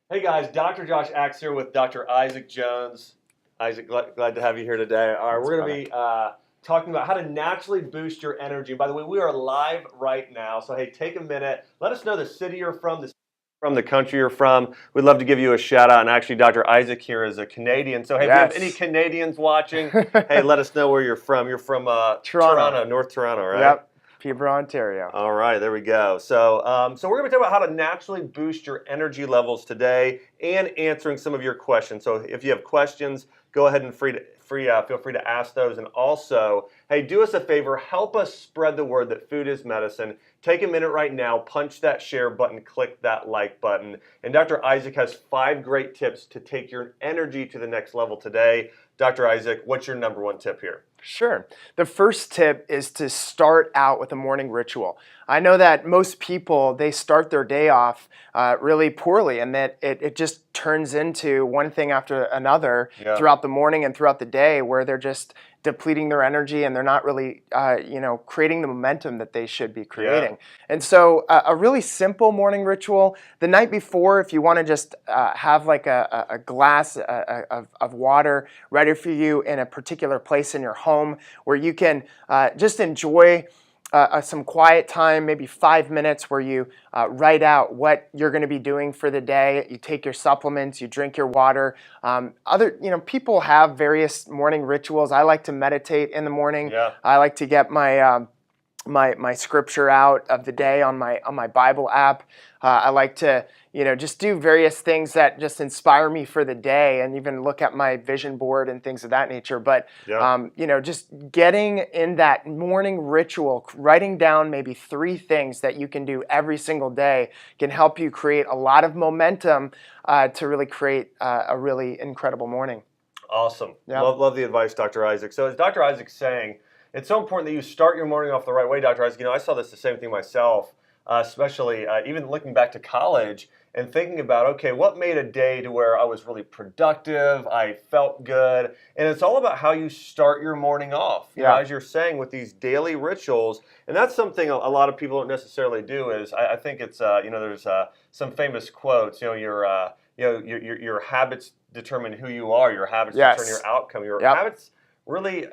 Hey guys, Dr. Josh Axe here with Dr. Isaac Jones. Isaac, glad to have you here today. All right, Thanks, we're going brother. to be talking about how to naturally boost your energy. By the way, we are live right now, so hey, take a minute. Let us know the city you're from, the country you're from. We'd love to give you a shout out. And actually, Dr. Isaac here is a Canadian. So hey, if we have any Yes. Canadians watching, hey, let us know where you're from. You're from Toronto. Toronto, North Toronto, right? Yep. Peterborough, Ontario. All right, there we go. So we're going to be talking about how to naturally boost your energy levels today, and answering some of your questions. So, if you have questions, go ahead and feel free to ask those. And also, hey, do us a favor, help us spread the word that food is medicine. Take a minute right now, punch that share button, click that like button. And Dr. Isaac has 5 great tips to take your energy to the next level today. Dr. Isaac, what's your number 1 tip here? Sure. The first tip is to start out with a morning ritual. I know that most people, they start their day off really poorly, and that it just turns into one thing after another Yeah. throughout the morning and throughout the day, where they're just depleting their energy and they're not really creating the momentum that they should be creating. And so a really simple morning ritual, the night before, if you want to just have like a glass of water ready for you in a particular place in your home where you can just enjoy some quiet time, maybe 5 minutes, where you write out what you're going to be doing for the day. You take your supplements, you drink your water. People have various morning rituals. I like to meditate in the morning. Yeah. I like to get my scripture out of the day on my Bible app. I like to just do various things that just inspire me for the day, and even look at my vision board and things of that nature. But just getting in that morning ritual, writing down maybe 3 things that you can do every single day can help you create a lot of momentum to really create a really incredible morning. Awesome. Yeah. Love the advice, Dr. Isaac. So as Dr. Isaac's saying, it's so important that you start your morning off the right way, Dr. Isaac. I saw this the same thing myself, especially even looking back to college and thinking about, okay, what made a day to where I was really productive, I felt good, and it's all about how you start your morning off. As you're saying, with these daily rituals, and that's something a lot of people don't necessarily do. Is I think it's there's some famous quotes. Your habits determine who you are. Your habits determine your outcome. Your habits really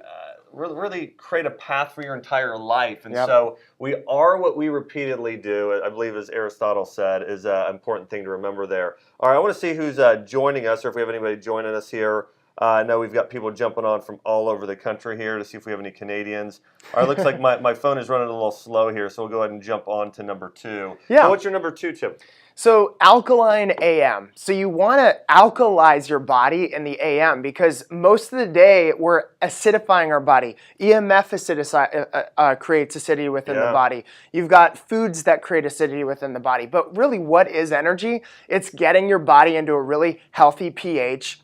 create a path for your entire life. And so we are what we repeatedly do, I believe, as Aristotle said, is an important thing to remember there. All right, I want to see who's joining us, or if we have anybody joining us here. I know we've got people jumping on from all over the country here to see if we have any Canadians. All right, looks like my phone is running a little slow here, so we'll go ahead and jump on to number 2. Yeah. So what's your number 2 tip? So alkaline AM. So you want to alkalize your body in the AM, because most of the day we're acidifying our body. EMF creates acidity within the body. You've got foods that create acidity within the body. But really, what is energy? It's getting your body into a really healthy pH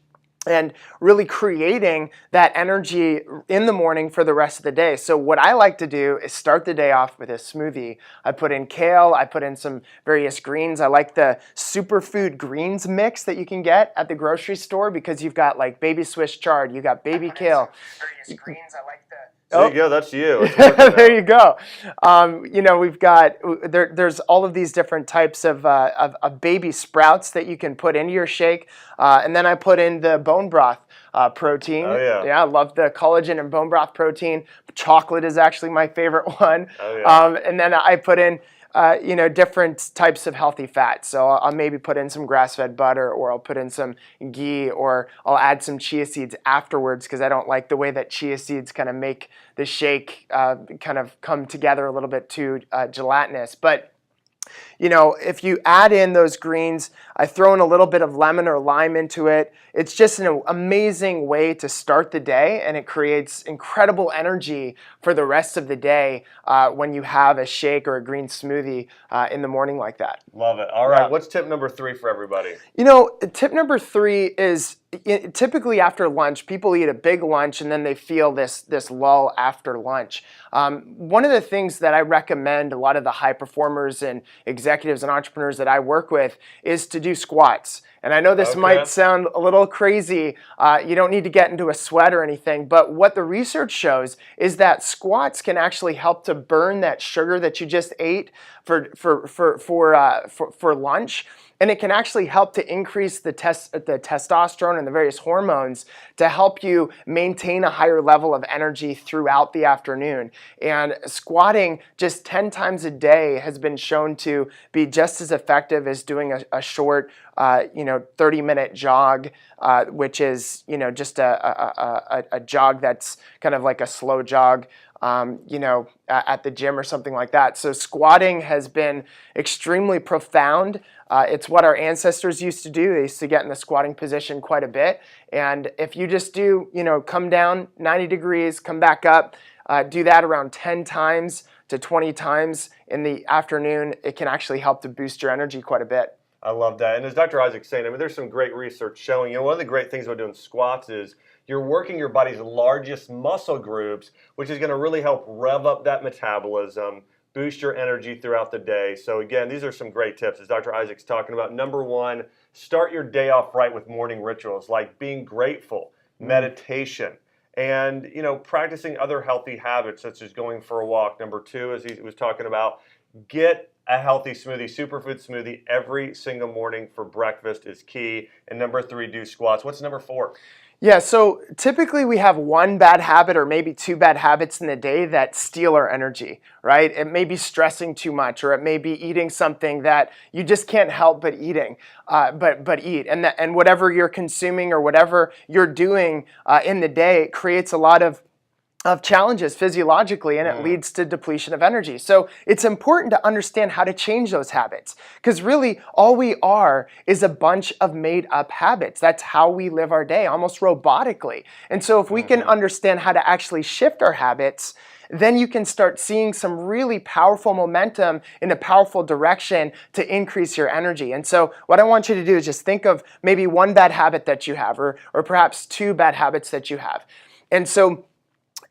and really creating that energy in the morning for the rest of the day. So what I like to do is start the day off with a smoothie. I put in kale, I put in some various greens. I like the superfood greens mix that you can get at the grocery store, because you've got like baby Swiss chard, you got baby kale. Various greens, I like the There you go. That's you. There you go. We've got there's all of these different types of baby sprouts that you can put into your shake, and then I put in the bone broth protein. Oh yeah. Yeah, I love the collagen and bone broth protein. Chocolate is actually my favorite one. Oh yeah. And then I put in different types of healthy fats. So I'll maybe put in some grass-fed butter, or I'll put in some ghee, or I'll add some chia seeds afterwards, because I don't like the way that chia seeds kind of make the shake kind of come together a little bit too gelatinous. But if you add in those greens, I throw in a little bit of lemon or lime into it. It's just an amazing way to start the day, and it creates incredible energy for the rest of the day when you have a shake or a green smoothie in the morning like that. Love it. All right, what's tip number 3 for everybody? Tip number 3 is, typically after lunch, people eat a big lunch and then they feel this lull after lunch. One of the things that I recommend a lot of the high performers and executives and entrepreneurs that I work with is to do squats. And I know this might sound a little crazy. You don't need to get into a sweat or anything, but what the research shows is that squats can actually help to burn that sugar that you just ate for lunch. and it can actually help to increase the testosterone and the various hormones to help you maintain a higher level of energy throughout the afternoon. And squatting just 10 times a day has been shown to be just as effective as doing a short 30-minute jog, which is, just a jog that's kind of like a slow jog, at the gym or something like that. So squatting has been extremely profound. It's what our ancestors used to do. They used to get in the squatting position quite a bit. And if you just do, come down 90 degrees, come back up, do that around 10 times to 20 times in the afternoon, it can actually help to boost your energy quite a bit. I love that. And as Dr. Isaac's saying, there's some great research showing, one of the great things about doing squats is you're working your body's largest muscle groups, which is going to really help rev up that metabolism, boost your energy throughout the day. So again, these are some great tips as Dr. Isaac's talking about. Number one, start your day off right with morning rituals like being grateful, meditation, and practicing other healthy habits such as going for a walk. Number two, as he was talking about, get a healthy smoothie, superfood smoothie every single morning for breakfast is key. And number three, do squats. What's number four? Yeah, so typically we have one bad habit or maybe two bad habits in the day that steal our energy, right? It may be stressing too much, or it may be eating something that you just can't help but eating, but eat. And whatever you're consuming or whatever you're doing in the day, it creates a lot of challenges physiologically, and it leads to depletion of energy. So it's important to understand how to change those habits, because really all we are is a bunch of made up habits. That's how we live our day, almost robotically. And so if we can understand how to actually shift our habits, then you can start seeing some really powerful momentum in a powerful direction to increase your energy. And so what I want you to do is just think of maybe one bad habit that you have, or perhaps two bad habits that you have. And so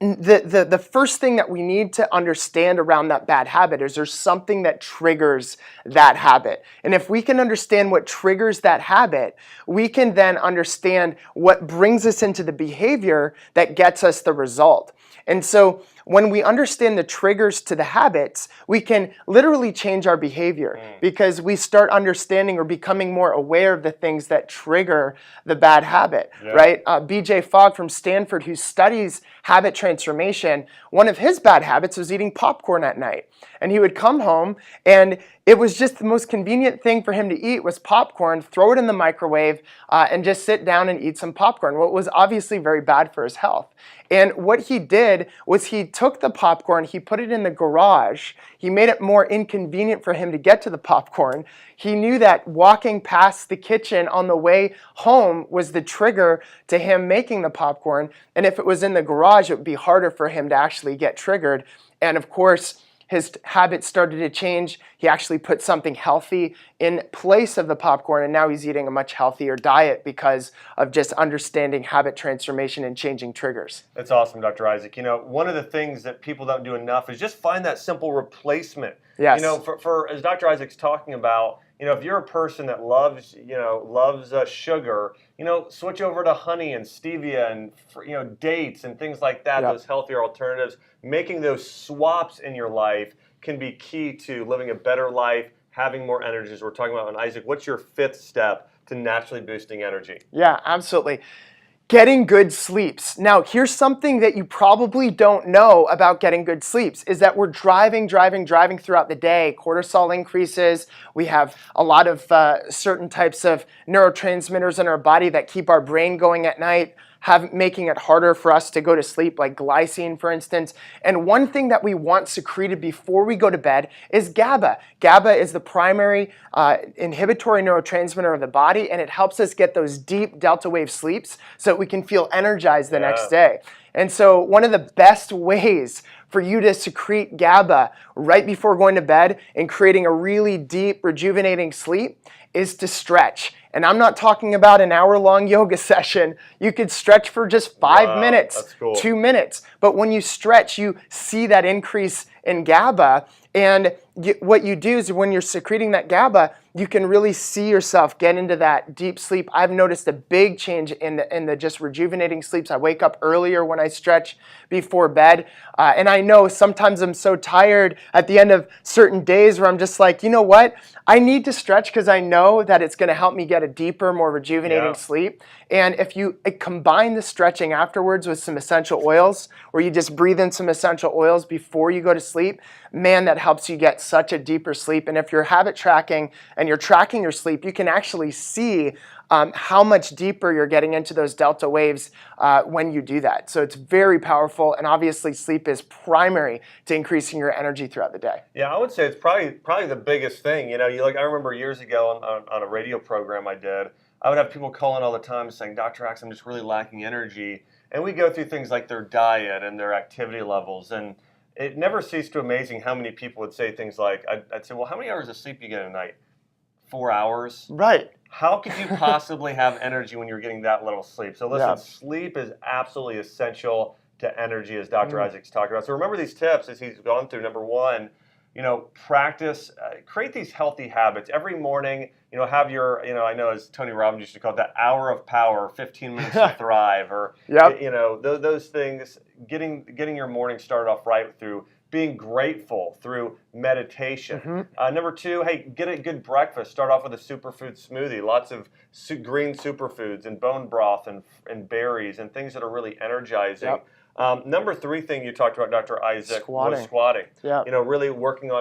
the first thing that we need to understand around that bad habit is there's something that triggers that habit. And if we can understand what triggers that habit, we can then understand what brings us into the behavior that gets us the result. And so when we understand the triggers to the habits, we can literally change our behavior because we start understanding or becoming more aware of the things that trigger the bad habit, right? BJ Fogg from Stanford, who studies habit transformation, one of his bad habits was eating popcorn at night. And he would come home and it was just the most convenient thing for him to eat was popcorn, throw it in the microwave, and just sit down and eat some popcorn. Well, it was obviously very bad for his health. And what he did was he took the popcorn, he put it in the garage, he made it more inconvenient for him to get to the popcorn. He knew that walking past the kitchen on the way home was the trigger to him making the popcorn. And if it was in the garage, it would be harder for him to actually get triggered. And of course, his habits started to change. He actually put something healthy in place of the popcorn, and now he's eating a much healthier diet because of just understanding habit transformation and changing triggers. That's awesome, Dr. Isaac. One of the things that people don't do enough is just find that simple replacement. Yes. For as Dr. Isaac's talking about, if you're a person that loves sugar, switch over to honey and stevia and dates and things like that. Those healthier alternatives. Making those swaps in your life can be key to living a better life, having more energy, as we're talking about. And Isaac, what's your fifth step to naturally boosting energy? Yeah, absolutely. Getting good sleeps. Now, here's something that you probably don't know about getting good sleeps is that we're driving throughout the day. Cortisol increases. We have a lot of certain types of neurotransmitters in our body that keep our brain going at night, making it harder for us to go to sleep, like glycine, for instance. And one thing that we want secreted before we go to bed is GABA. GABA is the primary inhibitory neurotransmitter of the body, and it helps us get those deep delta wave sleeps so that we can feel energized the next day. And so one of the best ways for you to secrete GABA right before going to bed and creating a really deep, rejuvenating sleep is to stretch. And I'm not talking about an hour-long yoga session. You could stretch for just 5 minutes, that's cool. 2 minutes. But when you stretch, you see that increase in GABA. And what you do is when you're secreting that GABA, you can really see yourself get into that deep sleep. I've noticed a big change in the just rejuvenating sleeps. I wake up earlier when I stretch before bed. And I know sometimes I'm so tired at the end of certain days where I'm just like, you know what? I need to stretch because I know that it's going to help me get a deeper, more rejuvenating sleep. And if you combine the stretching afterwards with some essential oils, or you just breathe in some essential oils before you go to sleep, man, that helps you get such a deeper sleep. And if you're habit tracking and you're tracking your sleep, you can actually see how much deeper you're getting into those delta waves when you do that. So it's very powerful, and obviously sleep is primary to increasing your energy throughout the day. Yeah, I would say it's probably the biggest thing. You know, I remember years ago on a radio program I did, I would have people calling all the time saying, Dr. Axe, I'm just really lacking energy. And we go through things like their diet and their activity levels, and it never ceased to amazing how many people would say things like, I'd say, well, how many hours of sleep do you get a night? 4 hours? Right. How could you possibly have energy when you're getting that little sleep? So listen, sleep is absolutely essential to energy, as Dr. Isaac's talking about. So remember these tips as he's gone through. Number one, practice, create these healthy habits. Every morning, have your, I know as Tony Robbins used to call it, that hour of power, 15 minutes to thrive, or, those things, getting your morning started off right through being grateful, through meditation. Number two, hey, get a good breakfast. Start off with a superfood smoothie. Lots of green superfoods and bone broth and berries and things that are really energizing. Number three thing you talked about, Dr. Isaac, was squatting. Really working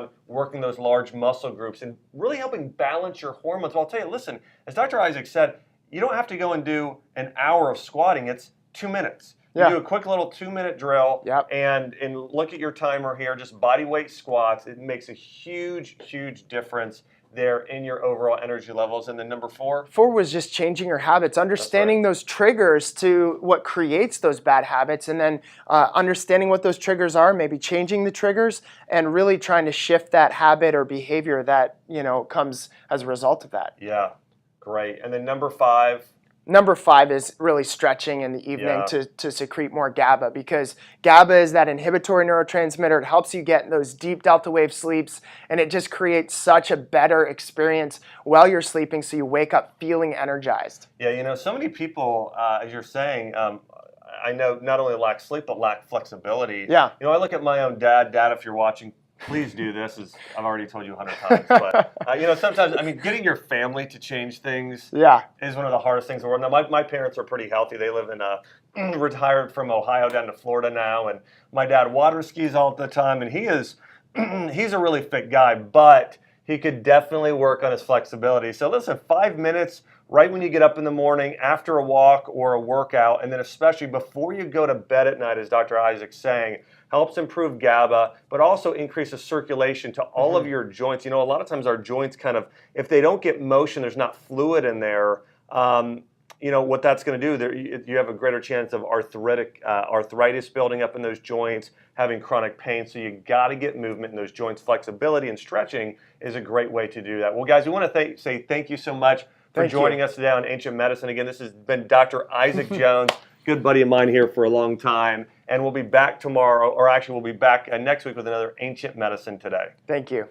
those large muscle groups and really helping balance your hormones. Well, I'll tell you, listen, as Dr. Isaac said, you don't have to go and do an hour of squatting. It's 2 minutes. You do a quick little 2-minute drill and look at your timer here, just body weight squats. It makes a huge, huge difference there in your overall energy levels. And then number four? Four was just changing your habits, understanding those triggers to what creates those bad habits, and then understanding what those triggers are, maybe changing the triggers, and really trying to shift that habit or behavior that, comes as a result of that. Yeah, great. And then number five? Number five is really stretching in the evening to secrete more GABA, because GABA is that inhibitory neurotransmitter. It helps you get in those deep delta wave sleeps, and it just creates such a better experience while you're sleeping, so you wake up feeling energized. Yeah, so many people, as you're saying, I know not only lack sleep, but lack flexibility. Yeah. I look at my own dad. Dad, if you're watching, please do this, as I've already told you 100 times. But, sometimes, getting your family to change things is one of the hardest things in the world. Now, my parents are pretty healthy. They live in, retired from Ohio down to Florida now. And my dad water skis all the time. And he's a really fit guy, but he could definitely work on his flexibility. So listen, 5 minutes right when you get up in the morning, after a walk or a workout, and then especially before you go to bed at night, as Dr. Isaac's saying, helps improve GABA, but also increases circulation to all of your joints. A lot of times our joints if they don't get motion, there's not fluid in there, what that's going to do, you have a greater chance of arthritis building up in those joints, having chronic pain. So you got to get movement in those joints. Flexibility and stretching is a great way to do that. Well, guys, we want to say thank you so much for joining us today on Ancient Medicine. Again, this has been Dr. Isaac Jones, good buddy of mine here for a long time. And we'll be back tomorrow, or actually we'll be back next week with another Ancient Medicine Today. Thank you.